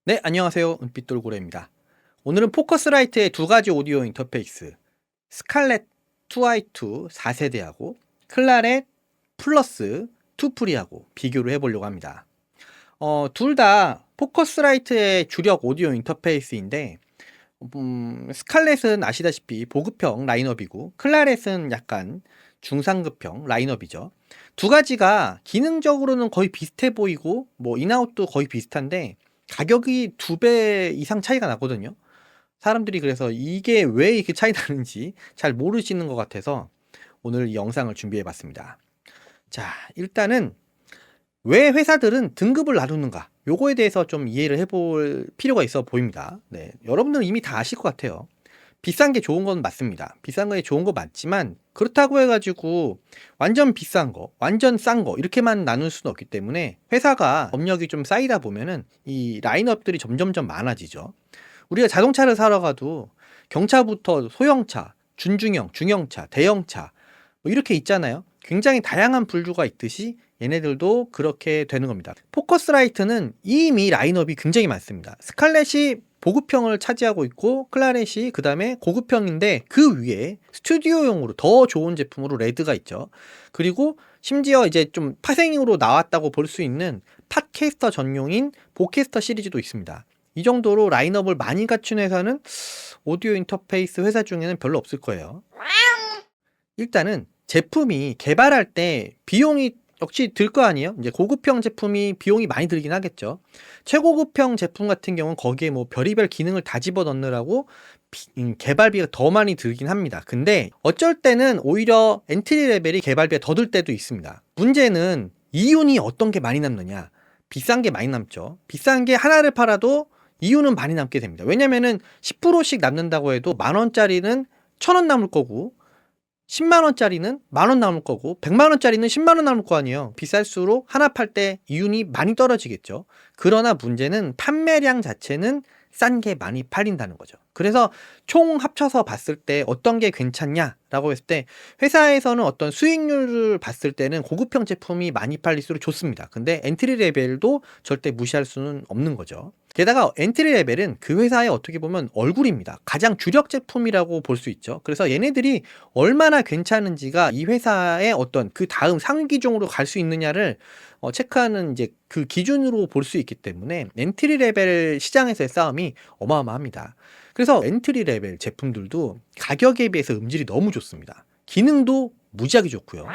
네, 안녕하세요. 은빛돌고래입니다. 오늘은 포커스라이트의 두 가지 오디오 인터페이스, 스칼렛 2i2 4세대하고 클라렛 플러스 2프리하고 비교를 해보려고 합니다. 둘 다 포커스라이트의 주력 오디오 인터페이스인데, 스칼렛은 아시다시피 보급형 라인업이고, 클라렛은 약간 중상급형 라인업이죠. 두 가지가 기능적으로는 거의 비슷해 보이고, 인아웃도 거의 비슷한데, 가격이 2배 이상 차이가 나거든요. 사람들이 그래서 이게 왜 이렇게 차이 나는지 잘 모르시는 것 같아서 오늘 이 영상을 준비해 봤습니다. 자, 일단은 왜 회사들은 등급을 나누는가? 요거에 대해서 좀 이해를 해볼 필요가 있어 보입니다. 네, 여러분들은 이미 다 아실 것 같아요. 비싼 게 좋은 건 맞습니다. 비싼 게 좋은 거 맞지만 그렇다고 해가지고 완전 비싼 거, 완전 싼 거 이렇게만 나눌 수는 없기 때문에 회사가 업력이 좀 쌓이다 보면은 이 라인업들이 점점점 많아지죠. 우리가 자동차를 사러 가도 경차부터 소형차, 준중형, 중형차, 대형차 뭐 이렇게 있잖아요. 굉장히 다양한 분류가 있듯이 얘네들도 그렇게 되는 겁니다. 포커스라이트는 이미 라인업이 굉장히 많습니다. 스칼렛이 보급형을 차지하고 있고 클라렛이 그 다음에 고급형인데 그 위에 스튜디오용으로 더 좋은 제품으로 레드가 있죠. 그리고 심지어 이제 좀 파생으로 나왔다고 볼 수 있는 팟캐스터 전용인 보캐스터 시리즈도 있습니다. 이 정도로 라인업을 많이 갖춘 회사는 오디오 인터페이스 회사 중에는 별로 없을 거예요. 일단은 제품이 개발할 때 비용이 역시 들 거 아니에요? 이제 고급형 제품이 비용이 많이 들긴 하겠죠. 최고급형 제품 같은 경우는 거기에 뭐 별의별 기능을 다 집어 넣느라고 개발비가 더 많이 들긴 합니다. 근데 어쩔 때는 오히려 엔트리 레벨이 개발비가 더 들 때도 있습니다. 문제는 이윤이 어떤 게 많이 남느냐? 비싼 게 많이 남죠. 비싼 게 하나를 팔아도 이윤은 많이 남게 됩니다. 왜냐면은 10%씩 남는다고 해도 10,000원짜리는 1,000원 남을 거고 10만원짜리는 10,000원 남을 거고 100만원짜리는 10만원 남을 거 아니에요. 비쌀수록 하나 팔 때 이윤이 많이 떨어지겠죠. 그러나 문제는 판매량 자체는 싼 게 많이 팔린다는 거죠. 그래서 총 합쳐서 봤을 때 어떤 게 괜찮냐라고 했을 때 회사에서는 어떤 수익률을 봤을 때는 고급형 제품이 많이 팔릴수록 좋습니다. 근데 엔트리 레벨도 절대 무시할 수는 없는 거죠. 게다가 엔트리 레벨은 그 회사의 어떻게 보면 얼굴입니다. 가장 주력 제품이라고 볼 수 있죠. 그래서 얘네들이 얼마나 괜찮은지가 이 회사의 어떤 그 다음 상위 기종으로 갈 수 있느냐를 체크하는 이제 그 기준으로 볼 수 있기 때문에 엔트리 레벨 시장에서의 싸움이 어마어마합니다. 그래서 엔트리 레벨 제품들도 가격에 비해서 음질이 너무 좋습니다. 기능도 무지하게 좋고요.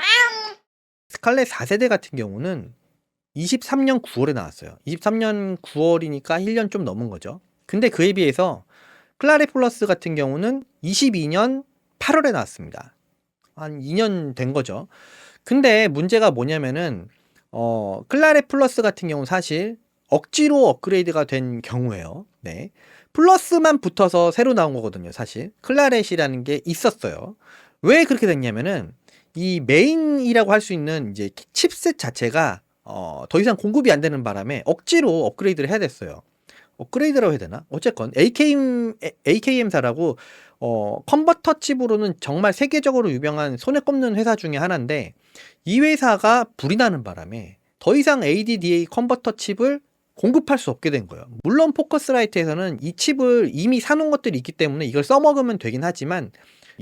스칼렛 4세대 같은 경우는 23년 9월에 나왔어요. 23년 9월이니까 1년 좀 넘은 거죠. 근데 그에 비해서 클라렛 플러스 같은 경우는 22년 8월에 나왔습니다. 한 2년 된 거죠. 근데 문제가 뭐냐면은 클라렛 플러스 같은 경우는 사실 억지로 업그레이드가 된 경우예요. 네. 플러스만 붙어서 새로 나온 거거든요, 사실. 클라렛이라는 게 있었어요. 왜 그렇게 됐냐면은 이 메인이라고 할 수 있는 이제 칩셋 자체가 더 이상 공급이 안 되는 바람에 억지로 업그레이드를 해야 됐어요. 업그레이드라고 해야 되나? 어쨌건 AKM사라고 컨버터 칩으로는 정말 세계적으로 유명한 손에 꼽는 회사 중에 하나인데 이 회사가 불이 나는 바람에 더 이상 ADDA 컨버터 칩을 공급할 수 없게 된 거예요. 물론 포커스라이트에서는 이 칩을 이미 사놓은 것들이 있기 때문에 이걸 써먹으면 되긴 하지만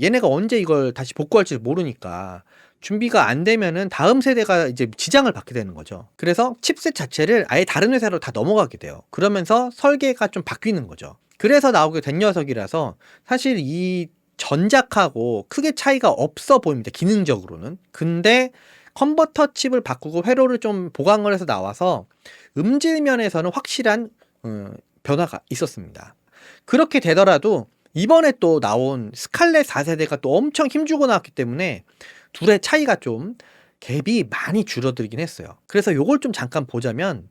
얘네가 언제 이걸 다시 복구할지 모르니까 준비가 안 되면은 다음 세대가 이제 지장을 받게 되는 거죠. 그래서 칩셋 자체를 아예 다른 회사로 다 넘어가게 돼요. 그러면서 설계가 좀 바뀌는 거죠. 그래서 나오게 된 녀석이라서 사실 이 전작하고 크게 차이가 없어 보입니다. 기능적으로는. 근데 컨버터 칩을 바꾸고 회로를 좀 보강을 해서 나와서 음질 면에서는 확실한 변화가 있었습니다. 그렇게 되더라도 이번에 또 나온 스칼렛 4세대가 또 엄청 힘주고 나왔기 때문에 둘의 차이가 좀 갭이 많이 줄어들긴 했어요. 그래서 요걸 좀 잠깐 보자면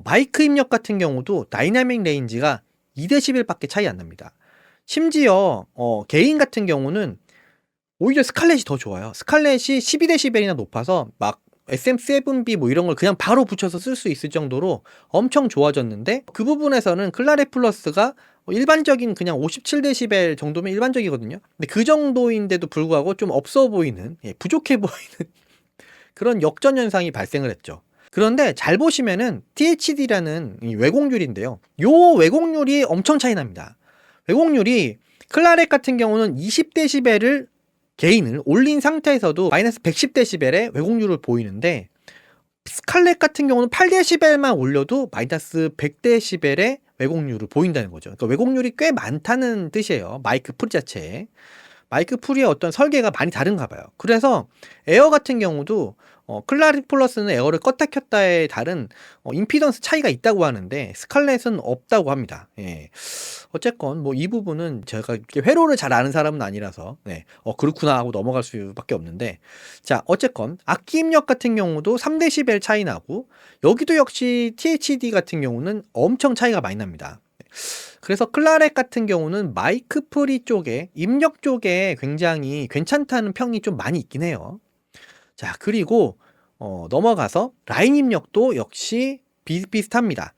마이크 입력 같은 경우도 다이나믹 레인지가 2dB밖에 차이 안 납니다. 심지어 게인 같은 경우는 오히려 스칼렛이 더 좋아요. 스칼렛이 12dB이나 높아서 막 SM7B 뭐 이런 걸 그냥 바로 붙여서 쓸 수 있을 정도로 엄청 좋아졌는데 그 부분에서는 클라렛 플러스가 일반적인 그냥 57dB 정도면 일반적이거든요. 근데 그 정도인데도 불구하고 좀 없어 보이는, 부족해 보이는 그런 역전 현상이 발생을 했죠. 그런데 잘 보시면은 THD라는 이 왜곡률인데요. 요 왜곡률이 엄청 차이 납니다. 왜곡률이 클라렛 같은 경우는 20dB를 게인을 올린 상태에서도 마이너스 110dB의 왜곡률을 보이는데, 스칼렛 같은 경우는 8dB만 올려도 마이너스 100dB의 왜곡률을 보인다는 거죠. 그러니까 왜곡률이 꽤 많다는 뜻이에요. 마이크 프리 자체에. 마이크 프리의 어떤 설계가 많이 다른가 봐요. 그래서 에어 같은 경우도 클라릿 플러스는 에어를 껐다 켰다에 다른 임피던스 차이가 있다고 하는데 스칼렛은 없다고 합니다. 예. 어쨌건 뭐 이 부분은 제가 이렇게 회로를 잘 아는 사람은 아니라서 그렇구나 하고 넘어갈 수밖에 없는데, 자 어쨌건 악기 입력 같은 경우도 3dB 차이 나고, 여기도 역시 THD 같은 경우는 엄청 차이가 많이 납니다. 그래서 클라렛 같은 경우는 마이크 프리 쪽에, 입력 쪽에 굉장히 괜찮다는 평이 좀 많이 있긴 해요. 자, 그리고 넘어가서 라인 입력도 역시 비슷비슷합니다.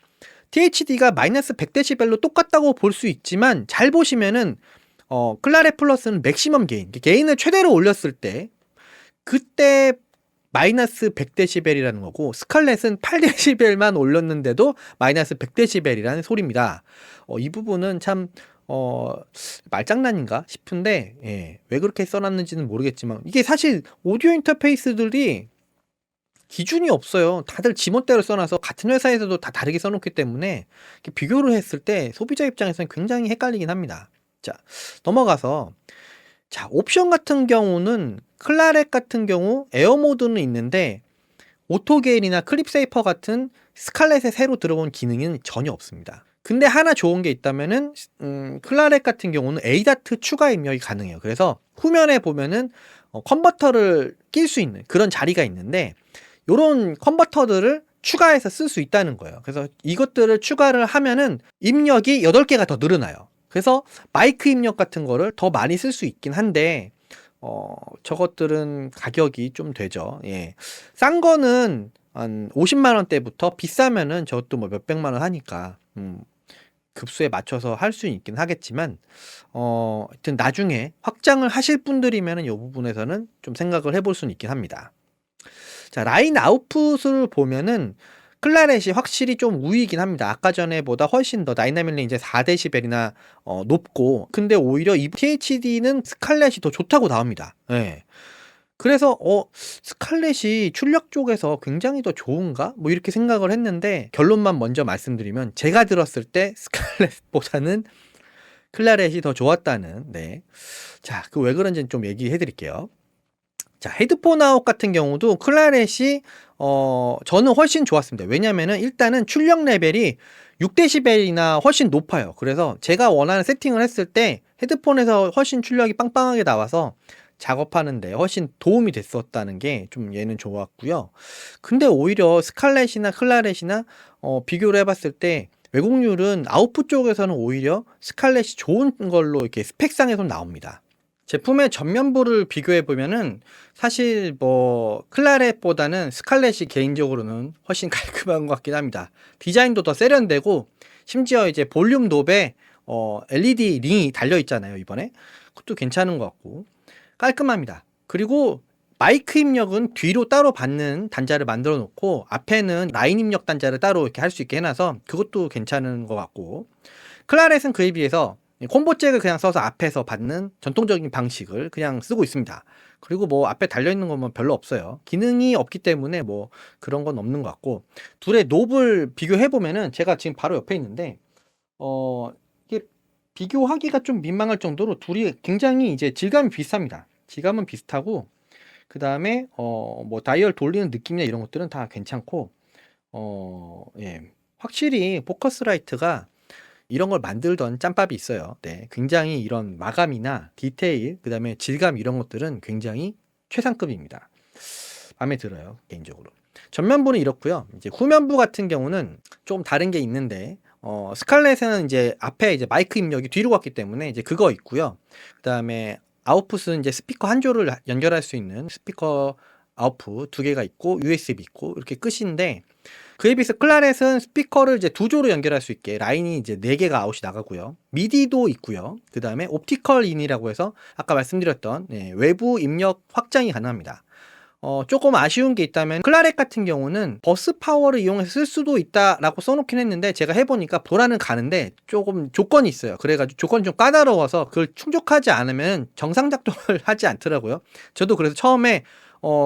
THD가 마이너스 100dB로 똑같다고 볼 수 있지만, 잘 보시면은 클라렛 플러스는 맥시멈 게인을 최대로 올렸을 때 그때 마이너스 100dB이라는 거고, 스칼렛은 8dB만 올렸는데도 마이너스 100dB이라는 소리입니다. 이 부분은 참 말장난인가 싶은데, 왜 그렇게 써놨는지는 모르겠지만, 이게 사실 오디오 인터페이스들이 기준이 없어요. 다들 지멋대로 써놔서 같은 회사에서도 다 다르게 써놓기 때문에 비교를 했을 때 소비자 입장에서는 굉장히 헷갈리긴 합니다. 자, 넘어가서, 자, 옵션 같은 경우는 클라렛 같은 경우 에어 모드는 있는데 오토 게인이나 클립 세이퍼 같은 스칼렛에 새로 들어온 기능은 전혀 없습니다. 근데 하나 좋은 게 있다면은 클라렛 같은 경우는 ADAT 추가 입력이 가능해요. 그래서 후면에 보면은 컨버터를 낄 수 있는 그런 자리가 있는데, 요런 컨버터들을 추가해서 쓸 수 있다는 거예요. 그래서 이것들을 추가를 하면은 입력이 8개가 더 늘어나요. 그래서 마이크 입력 같은 거를 더 많이 쓸 수 있긴 한데, 저것들은 가격이 좀 되죠. 예. 싼 거는 한 50만 원대부터, 비싸면은 저것도 뭐 몇백만 원 하니까 급수에 맞춰서 할 수 있긴 하겠지만, 하여튼 나중에 확장을 하실 분들이면은 이 부분에서는 좀 생각을 해볼 수는 있긴 합니다. 자, 라인 아웃풋을 보면은 클라렛이 확실히 좀 우위이긴 합니다. 아까 전에보다 훨씬 더 다이나믹 레인지 4dB이나 높고, 근데 오히려 이 THD는 스칼렛이 더 좋다고 나옵니다. 예. 그래서 스칼렛이 출력 쪽에서 굉장히 더 좋은가? 뭐 이렇게 생각을 했는데, 결론만 먼저 말씀드리면 제가 들었을 때 스칼렛보다는 클라렛이 더 좋았다는. 자, 그 왜 그런지는 좀 얘기해 드릴게요. 자, 헤드폰 아웃 같은 경우도 클라렛이 저는 훨씬 좋았습니다. 왜냐면은 일단은 출력 레벨이 6dB이나 훨씬 높아요. 그래서 제가 원하는 세팅을 했을 때 헤드폰에서 훨씬 출력이 빵빵하게 나와서 작업하는데 훨씬 도움이 됐었다는 게 좀 얘는 좋았고요. 근데 오히려 스칼렛이나 클라렛이나 비교를 해봤을 때 왜곡률은 아웃풋 쪽에서는 오히려 스칼렛이 좋은 걸로 이렇게 스펙상에서 나옵니다. 제품의 전면부를 비교해 보면은 사실 뭐 클라렛보다는 스칼렛이 개인적으로는 훨씬 깔끔한 것 같긴 합니다. 디자인도 더 세련되고, 심지어 이제 볼륨 높에 LED 링이 달려 있잖아요, 이번에. 그것도 괜찮은 것 같고 깔끔합니다. 그리고 마이크 입력은 뒤로 따로 받는 단자를 만들어 놓고, 앞에는 라인 입력 단자를 따로 이렇게 할 수 있게 해놔서 그것도 괜찮은 것 같고, 클라렛은 그에 비해서 콤보잭을 그냥 써서 앞에서 받는 전통적인 방식을 그냥 쓰고 있습니다. 그리고 뭐 앞에 달려있는 건 뭐 별로 없어요. 기능이 없기 때문에 뭐 그런 건 없는 것 같고, 둘의 놉을 비교해보면은 제가 지금 바로 옆에 있는데 이게 비교하기가 좀 민망할 정도로 둘이 굉장히 이제 질감이 비슷합니다. 질감은 비슷하고, 그 다음에 뭐 다이얼 돌리는 느낌이나 이런 것들은 다 괜찮고, 확실히 포커스라이트가 이런 걸 만들던 짬밥이 있어요. 굉장히 이런 마감이나 디테일, 그 다음에 질감 이런 것들은 굉장히 최상급입니다. 마음에 들어요, 개인적으로. 전면부는 이렇고요. 이제 후면부 같은 경우는 좀 다른 게 있는데, 스칼렛은 이제 앞에 이제 마이크 입력이 뒤로 갔기 때문에 이제 그거 있고요. 그 다음에 아웃풋은 이제 스피커 한 조를 연결할 수 있는 스피커 아웃풋 2개가 있고, USB 있고, 이렇게 끝인데, 그에 비해서 클라렛은 스피커를 이제 2조로 연결할 수 있게 라인이 이제 4개가 아웃이 나가고요. 미디도 있고요. 그 다음에 옵티컬 인이라고 해서 아까 말씀드렸던 외부 입력 확장이 가능합니다. 조금 아쉬운 게 있다면 클라렛 같은 경우는 버스 파워를 이용해서 쓸 수도 있다라고 써놓긴 했는데 제가 해보니까 보라는 가는데 조금 조건이 있어요. 그래가지고 조건이 좀 까다로워서 그걸 충족하지 않으면 정상 작동을 하지 않더라고요. 저도 그래서 처음에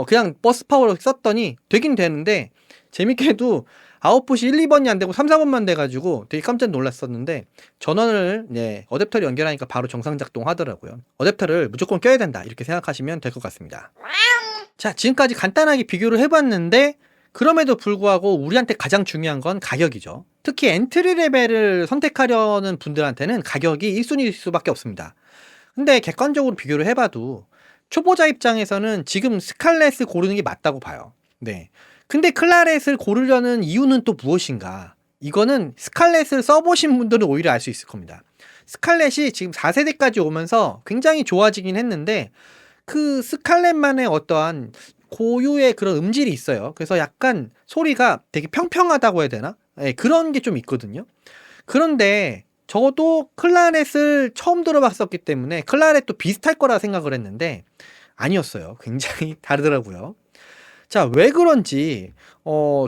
그냥 버스 파워로 썼더니 되긴 되는데 재밌게도 아웃풋이 1, 2번이 안 되고 3, 4번만 돼가지고 되게 깜짝 놀랐었는데 전원을 어댑터를 연결하니까 바로 정상 작동하더라고요. 어댑터를 무조건 껴야 된다 이렇게 생각하시면 될 것 같습니다. 자, 지금까지 간단하게 비교를 해봤는데 그럼에도 불구하고 우리한테 가장 중요한 건 가격이죠. 특히 엔트리 레벨을 선택하려는 분들한테는 가격이 1순위일 수밖에 없습니다. 근데 객관적으로 비교를 해봐도 초보자 입장에서는 지금 스칼렛을 고르는 게 맞다고 봐요. 네. 근데 클라렛을 고르려는 이유는 또 무엇인가? 이거는 스칼렛을 써보신 분들은 오히려 알 수 있을 겁니다. 스칼렛이 지금 4세대까지 오면서 굉장히 좋아지긴 했는데 그 스칼렛만의 어떠한 고유의 그런 음질이 있어요. 그래서 약간 소리가 되게 평평하다고 해야 되나? 네, 그런 게 좀 있거든요. 그런데 저도 클라렛을 처음 들어봤었기 때문에 클라렛도 비슷할 거라 생각을 했는데 아니었어요. 굉장히 다르더라고요. 자, 왜 그런지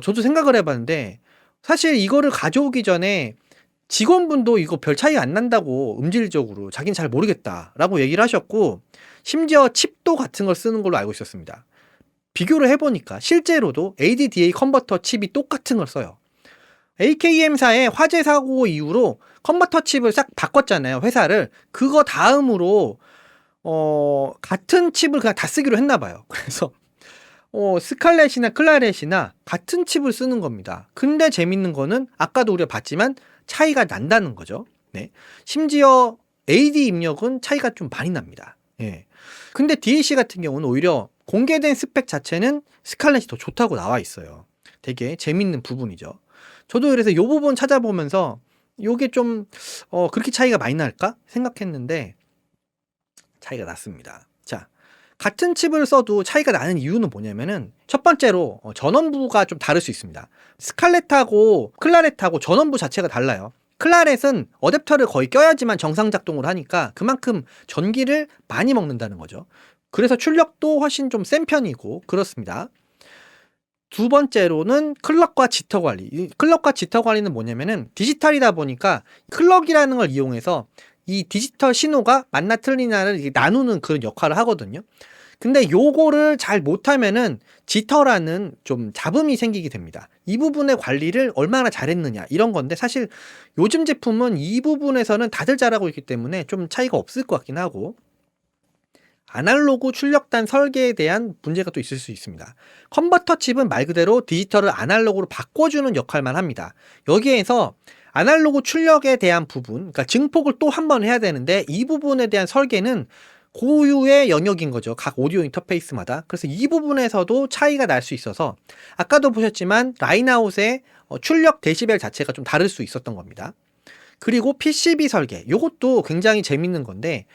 저도 생각을 해봤는데 사실 이거를 가져오기 전에 직원분도 이거 별 차이 안 난다고 음질적으로 자기는 잘 모르겠다라고 얘기를 하셨고 심지어 칩도 같은 걸 쓰는 걸로 알고 있었습니다. 비교를 해보니까 실제로도 ADDA 컨버터 칩이 똑같은 걸 써요. AKM사의 화재 사고 이후로 컨버터 칩을 싹 바꿨잖아요, 회사를. 그거 다음으로 같은 칩을 그냥 다 쓰기로 했나 봐요. 그래서 스칼렛이나 클라렛이나 같은 칩을 쓰는 겁니다. 근데 재밌는 거는 아까도 우리가 봤지만 차이가 난다는 거죠. 네. 심지어 AD 입력은 차이가 좀 많이 납니다. 예. 근데 DAC 같은 경우는 오히려 공개된 스펙 자체는 스칼렛이 더 좋다고 나와 있어요. 되게 재밌는 부분이죠. 저도 그래서 이 부분 찾아보면서 요게 좀 그렇게 차이가 많이 날까 생각했는데 차이가 났습니다. 자, 같은 칩을 써도 차이가 나는 이유는 뭐냐면은 첫 번째로 전원부가 좀 다를 수 있습니다. 스칼렛하고 클라렛하고 전원부 자체가 달라요. 클라렛은 어댑터를 거의 껴야지만 정상 작동을 하니까 그만큼 전기를 많이 먹는다는 거죠. 그래서 출력도 훨씬 좀 센 편이고 그렇습니다. 두 번째로는 클럭과 지터 관리. 이 클럭과 지터 관리는 뭐냐면은 디지털이다 보니까 클럭이라는 걸 이용해서 이 디지털 신호가 맞나 틀리나를 나누는 그런 역할을 하거든요. 근데 요거를 잘 못하면은 지터라는 좀 잡음이 생기게 됩니다. 이 부분의 관리를 얼마나 잘했느냐 이런 건데 사실 요즘 제품은 이 부분에서는 다들 잘하고 있기 때문에 좀 차이가 없을 것 같긴 하고 아날로그 출력단 설계에 대한 문제가 또 있을 수 있습니다. 컨버터 칩은 말 그대로 디지털을 아날로그로 바꿔주는 역할만 합니다. 여기에서 아날로그 출력에 대한 부분, 그러니까 증폭을 또 한 번 해야 되는데 이 부분에 대한 설계는 고유의 영역인 거죠. 각 오디오 인터페이스마다. 그래서 이 부분에서도 차이가 날 수 있어서 아까도 보셨지만 라인아웃의 출력 데시벨 자체가 좀 다를 수 있었던 겁니다. 그리고 PCB 설계, 이것도 굉장히 재밌는 건데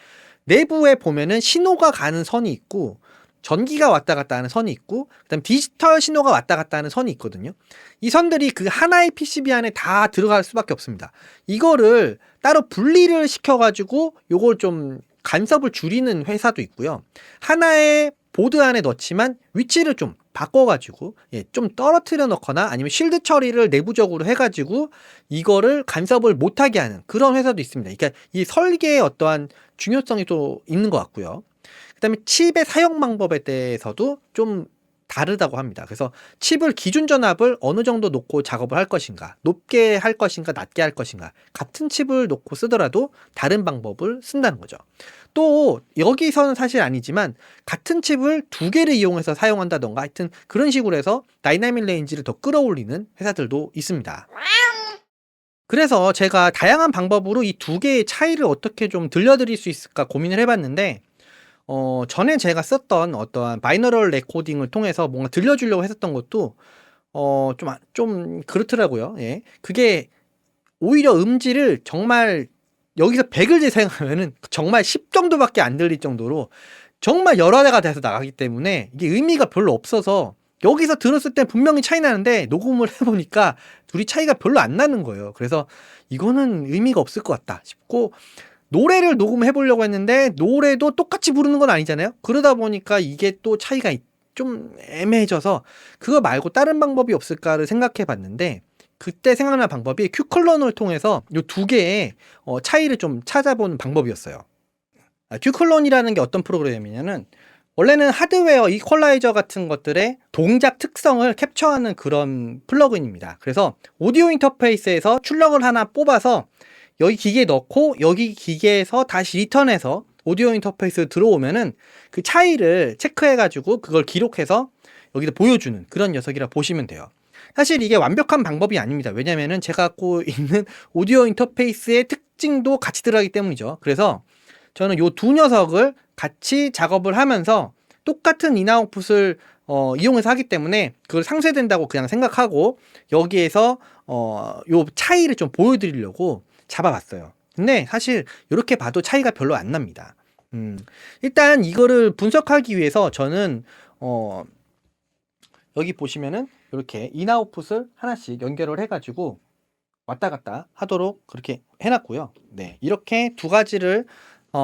내부에 보면은 신호가 가는 선이 있고 전기가 왔다 갔다 하는 선이 있고 그다음 디지털 신호가 왔다 갔다 하는 선이 있거든요. 이 선들이 그 하나의 PCB 안에 다 들어갈 수밖에 없습니다. 이거를 따로 분리를 시켜가지고 요걸 좀 간섭을 줄이는 회사도 있고요. 하나의 보드 안에 넣지만 위치를 좀 바꿔가지고 좀 떨어뜨려 넣거나 아니면 쉴드 처리를 내부적으로 해가지고 이거를 간섭을 못하게 하는 그런 회사도 있습니다. 그러니까 이 설계의 어떠한 중요성이 또 있는 것 같고요. 그 다음에 칩의 사용 방법에 대해서도 좀 다르다고 합니다. 그래서 칩을 기준 전압을 어느 정도 놓고 작업을 할 것인가, 높게 할 것인가, 낮게 할 것인가, 같은 칩을 놓고 쓰더라도 다른 방법을 쓴다는 거죠. 또 여기서는 사실 아니지만 같은 칩을 두 개를 이용해서 사용한다던가 하여튼 그런 식으로 해서 다이나믹 레인지를 더 끌어올리는 회사들도 있습니다. 그래서 제가 다양한 방법으로 이 두 개의 차이를 어떻게 좀 들려드릴 수 있을까 고민을 해봤는데 전에 제가 썼던 어떠한 바이너럴 레코딩을 통해서 뭔가 들려주려고 했었던 것도 좀 그렇더라고요. 예. 그게 오히려 음질을 정말 여기서 100을 재생하면은 정말 10 정도밖에 안 들릴 정도로 정말 여러 대가 돼서 나가기 때문에 이게 의미가 별로 없어서 여기서 들었을 때 분명히 차이 나는데 녹음을 해보니까 둘이 차이가 별로 안 나는 거예요. 그래서 이거는 의미가 없을 것 같다 싶고 노래를 녹음해 보려고 했는데 노래도 똑같이 부르는 건 아니잖아요. 그러다 보니까 이게 또 차이가 좀 애매해져서 그거 말고 다른 방법이 없을까를 생각해 봤는데, 그때 생각난 방법이 큐클론을 통해서 요 두 개의 차이를 좀 찾아보는 방법이었어요. 큐클론이라는 게 어떤 프로그램이냐면, 원래는 하드웨어 이퀄라이저 같은 것들의 동작 특성을 캡처하는 그런 플러그인입니다. 그래서 오디오 인터페이스에서 출력을 하나 뽑아서 여기 기계에 넣고 여기 기계에서 다시 리턴해서 오디오 인터페이스 들어오면은 그 차이를 체크해가지고 그걸 기록해서 여기다 보여주는 그런 녀석이라 보시면 돼요. 사실 이게 완벽한 방법이 아닙니다. 왜냐면은 제가 갖고 있는 오디오 인터페이스의 특징도 같이 들어가기 때문이죠. 그래서 저는 요 두 녀석을 같이 작업을 하면서 똑같은 인아웃풋을 이용해서 하기 때문에 그걸 상쇄된다고 그냥 생각하고 여기에서 요 차이를 좀 보여드리려고 잡아봤어요. 근데 사실 이렇게 봐도 차이가 별로 안 납니다. 일단 이거를 분석하기 위해서 저는 여기 보시면은 이렇게 인아웃풋을 하나씩 연결을 해가지고 왔다 갔다 하도록 그렇게 해놨고요. 네, 이렇게 두 가지를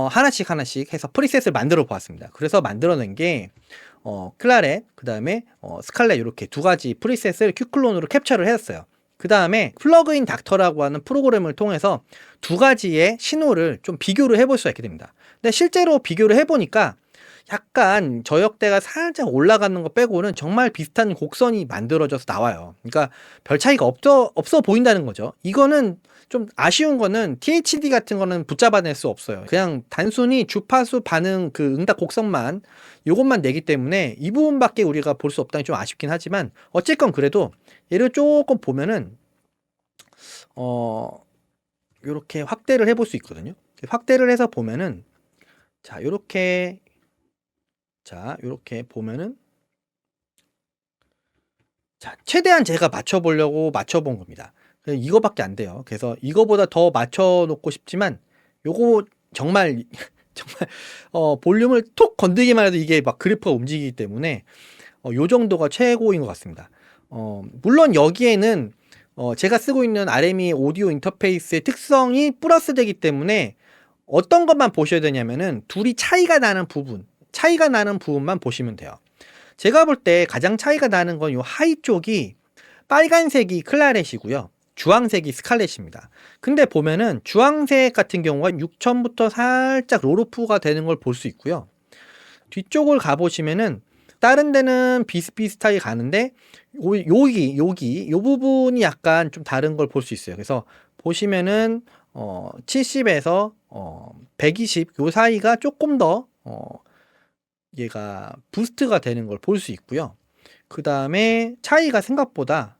하나씩 해서 프리셋을 만들어 보았습니다. 그래서 만들어낸 게 클라렛, 그 다음에 스칼렛, 이렇게 두 가지 프리셋을 큐클론으로 캡처를 했어요. 그 다음에 플러그인 닥터라고 하는 프로그램을 통해서 두 가지의 신호를 좀 비교를 해볼 수가 있게 됩니다. 근데 실제로 비교를 해보니까 약간 저역대가 살짝 올라가는 거 빼고는 정말 비슷한 곡선이 만들어져서 나와요. 그러니까 별 차이가 없어 보인다는 거죠. 이거는 좀 아쉬운 거는 THD 같은 거는 붙잡아낼 수 없어요. 그냥 단순히 주파수 반응 그 응답 곡선만 이것만 내기 때문에 이 부분밖에 우리가 볼 수 없다니 좀 아쉽긴 하지만, 어쨌건 그래도 얘를 조금 보면은 요렇게 확대를 해볼 수 있거든요. 확대를 해서 보면은 요렇게 보면은 최대한 제가 맞춰보려고 맞춰본 겁니다. 이거밖에 안 돼요. 그래서 이거보다 더 맞춰놓고 싶지만 요거 정말 볼륨을 톡 건드기만 해도 이게 막 그래프가 움직이기 때문에 요 정도가 최고인 것 같습니다. 물론 여기에는 제가 쓰고 있는 RME 오디오 인터페이스의 특성이 플러스 되기 때문에 어떤 것만 보셔야 되냐면은 둘이 차이가 나는 부분만 보시면 돼요. 제가 볼 때 가장 차이가 나는 건 요 하이 쪽이 빨간색이 클라렛이고요. 주황색이 스칼렛입니다. 근데 보면은 주황색 같은 경우가 6000부터 살짝 롤오프가 되는 걸 볼 수 있고요. 뒤쪽을 가보시면은 다른 데는 비슷비슷하게 가는데 여기 요 부분이 약간 좀 다른 걸 볼 수 있어요. 그래서 보시면은 70에서 120 요 사이가 조금 더 얘가 부스트가 되는 걸 볼 수 있고요. 그 다음에 차이가 생각보다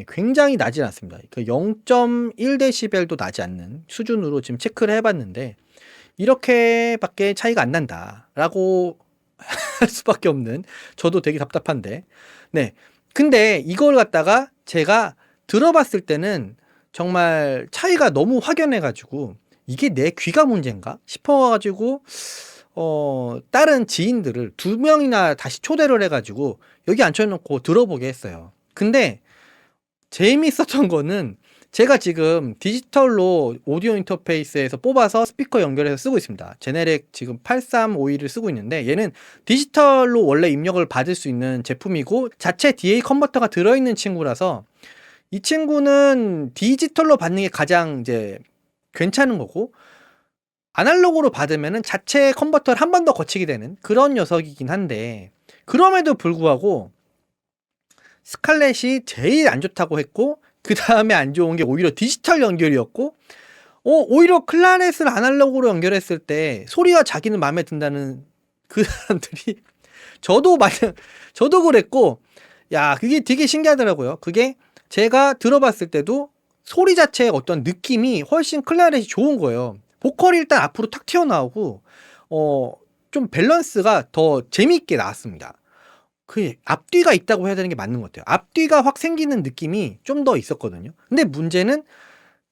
굉장히 나진 않습니다. 0.1dB도 나지 않는 수준으로 지금 체크를 해봤는데 이렇게밖에 차이가 안 난다라고 할 수밖에 없는, 저도 되게 답답한데. 네. 근데 이걸 갖다가 제가 들어봤을 때는 정말 차이가 너무 확연해가지고 이게 내 귀가 문제인가 싶어가지고 다른 지인들을 2명이나 다시 초대를 해가지고 여기 앉혀놓고 들어보게 했어요. 근데 재미있었던 거는 제가 지금 디지털로 오디오 인터페이스에서 뽑아서 스피커 연결해서 쓰고 있습니다. 제네렉 지금 8351을 쓰고 있는데 얘는 디지털로 원래 입력을 받을 수 있는 제품이고 자체 DA 컨버터가 들어있는 친구라서 이 친구는 디지털로 받는 게 가장 이제 괜찮은 거고, 아날로그로 받으면은 자체 컨버터를 한 번 더 거치게 되는 그런 녀석이긴 한데, 그럼에도 불구하고 스칼렛이 제일 안 좋다고 했고, 그 다음에 안 좋은 게 오히려 디지털 연결이었고, 오히려 클라렛을 아날로그로 연결했을 때 소리가 자기는 마음에 든다는 그 사람들이 저도 그랬고, 야, 그게 되게 신기하더라고요. 그게 제가 들어봤을 때도 소리 자체의 어떤 느낌이 훨씬 클라렛이 좋은 거예요. 보컬이 일단 앞으로 탁 튀어나오고 좀 밸런스가 더 재미있게 나왔습니다. 그 앞뒤가 있다고 해야 되는 게 맞는 것 같아요. 앞뒤가 확 생기는 느낌이 좀 더 있었거든요. 근데 문제는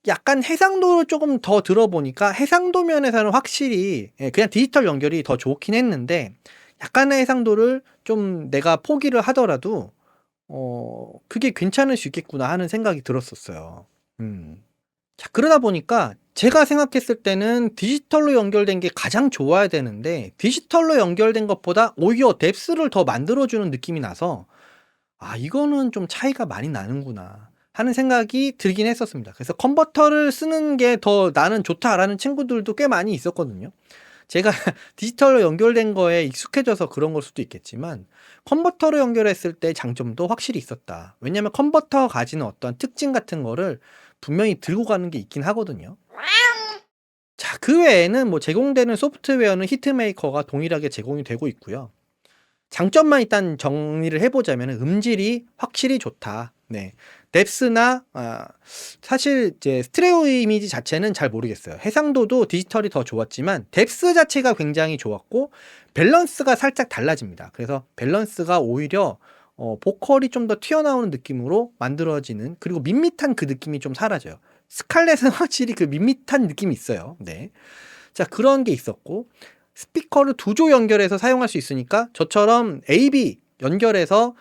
약간 해상도를 조금 더 들어보니까 해상도 면에서는 확실히 그냥 디지털 연결이 더 좋긴 했는데, 약간의 해상도를 좀 내가 포기를 하더라도 그게 괜찮을 수 있겠구나 하는 생각이 들었었어요. 자, 그러다 보니까 제가 생각했을 때는 디지털로 연결된 게 가장 좋아야 되는데 디지털로 연결된 것보다 오히려 뎁스를 더 만들어주는 느낌이 나서 '아 이거는 좀 차이가 많이 나는구나.' 하는 생각이 들긴 했었습니다. 그래서 '컨버터를 쓰는 게 더 나는 좋다.'라는 친구들도 꽤 많이 있었거든요. 제가 디지털로 연결된 거에 익숙해져서 그런 걸 수도 있겠지만 컨버터로 연결했을 때 장점도 확실히 있었다. 왜냐하면 컨버터가 가지는 어떤 특징 같은 거를 분명히 들고 가는 게 있긴 하거든요. 자, 그 외에는 뭐 제공되는 소프트웨어는 히트메이커가 동일하게 제공이 되고 있고요. 장점만 일단 정리를 해보자면 음질이 확실히 좋다. 네. 뎁스나 사실 이제 스테레오 이미지 자체는 잘 모르겠어요. 해상도도 디지털이 더 좋았지만 뎁스 자체가 굉장히 좋았고 밸런스가 살짝 달라집니다. 그래서 밸런스가 오히려 보컬이 좀 더 튀어나오는 느낌으로 만들어지는, 그리고 밋밋한 그 느낌이 좀 사라져요. 스칼렛은 확실히 그 밋밋한 느낌이 있어요. 네. 자, 그런 게 있었고 스피커를 2조 연결해서 사용할 수 있으니까 저처럼 AB 연결해서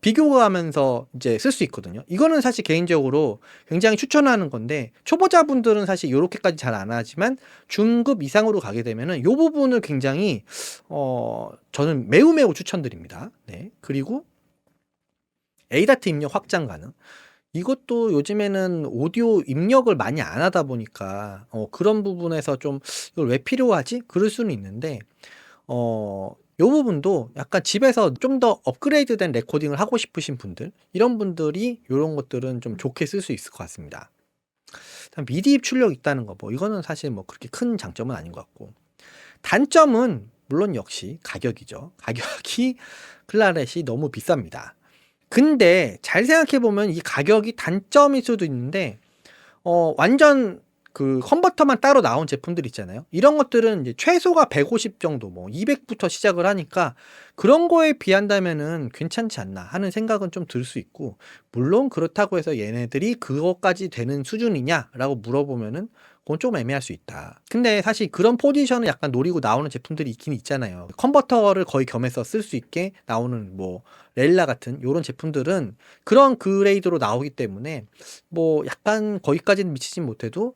비교하면서 이제 쓸 수 있거든요. 이거는 사실 개인적으로 굉장히 추천하는 건데 초보자분들은 사실 요렇게까지 잘 안 하지만 중급 이상으로 가게 되면은 요 부분을 굉장히 저는 매우 추천드립니다. 네. 그리고 ADAT 입력 확장 가능. 이것도 요즘에는 오디오 입력을 많이 안 하다 보니까 그런 부분에서 좀 '이걸 왜 필요하지?' 그럴 수는 있는데 요 부분도 약간 집에서 좀 더 업그레이드된 레코딩을 하고 싶으신 분들, 이런 분들이 요런 것들은 좀 좋게 쓸 수 있을 것 같습니다. 미디 입출력 있다는 거, 뭐 이거는 사실 뭐 그렇게 큰 장점은 아닌 것 같고, 단점은 물론 역시 가격이죠. 가격이 클라렛이 너무 비쌉니다. 근데 잘 생각해 보면 이 가격이 단점일 수도 있는데 완전 그 컨버터만 따로 나온 제품들 있잖아요. 이런 것들은 이제 최소가 150 정도, 뭐 200부터 시작을 하니까 그런 거에 비한다면은 괜찮지 않나 하는 생각은 좀 들 수 있고, 물론 그렇다고 해서 얘네들이 그것까지 되는 수준이냐라고 물어보면은 그건 좀 애매할 수 있다. 근데 사실 그런 포지션을 약간 노리고 나오는 제품들이 있긴 있잖아요. 컨버터를 거의 겸해서 쓸 수 있게 나오는 뭐 렐라 같은 요런 제품들은 그런 그레이드로 나오기 때문에 뭐 약간 거기까지는 미치진 못해도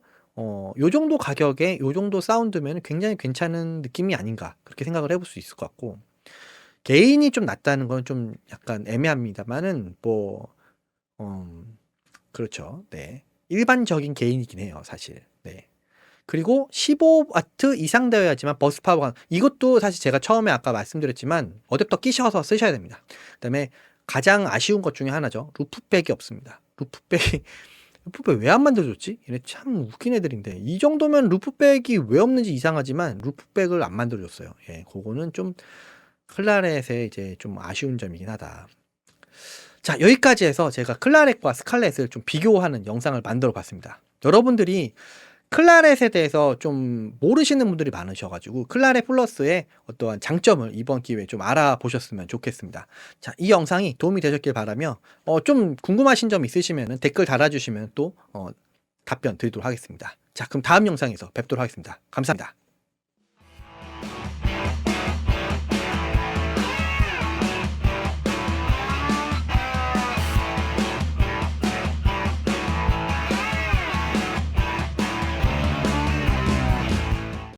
요 정도 가격에 요 정도 사운드면 굉장히 괜찮은 느낌이 아닌가, 그렇게 생각을 해볼 수 있을 것 같고, 개인이 좀 낫다는 건 좀 약간 애매합니다만은 뭐 그렇죠. 네. 일반적인 개인이긴 해요, 사실. 네. 그리고 15W 이상 되어야지만 버스 파워가, 이것도 사실 제가 처음에 아까 말씀드렸지만 어댑터 끼셔서 쓰셔야 됩니다. 그다음에 가장 아쉬운 것 중에 하나죠. 루프백이 없습니다. 루프백 왜 안 만들어줬지? 얘네 참 웃긴 애들인데 이 정도면 루프백이 왜 없는지 이상하지만 루프백을 안 만들어줬어요. 예, 그거는 좀 클라렛의 이제 좀 아쉬운 점이긴 하다. 자, 여기까지 해서 제가 클라렛과 스칼렛을 좀 비교하는 영상을 만들어 봤습니다. 여러분들이 클라렛에 대해서 좀 모르시는 분들이 많으셔가지고 클라렛 플러스의 어떠한 장점을 이번 기회에 좀 알아보셨으면 좋겠습니다. 자, 이 영상이 도움이 되셨길 바라며 좀 궁금하신 점 있으시면 댓글 달아주시면 또 답변 드리도록 하겠습니다. 자, 그럼 다음 영상에서 뵙도록 하겠습니다. 감사합니다.